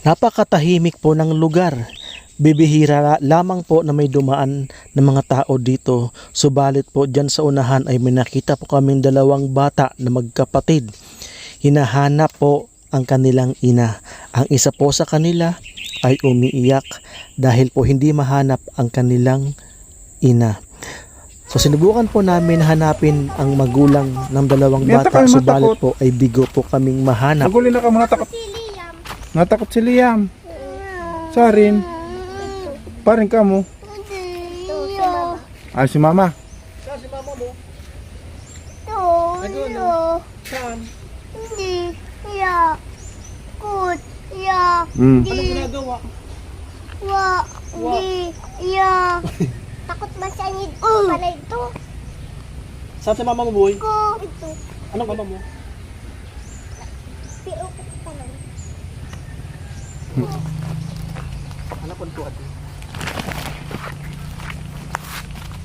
Napakatahimik po ng lugar. Bibihira lamang po na may dumaan ng mga tao dito. Subalit po dyan sa unahan ay may nakita po kaming dalawang bata na magkapatid. Hinahanap po ang kanilang ina. Ang isa po sa kanila ay umiiyak dahil po hindi mahanap ang kanilang ina. So sinubukan po namin hanapin ang magulang ng dalawang Miyata bata, kayo subalit matakot. po ay bigo po kaming mahanap. Maguli na ka mo, natakot. Natakot si Liam. Sarin. Paring ka mo. Ay, si mama. Saan si mama mo? Saan? Mm. Anong ginagawa? Takot ba siya ni pala ito? Saan si mama mo, boy? Ito. Anong mama mo? Pero pa lang. Anak ko ito.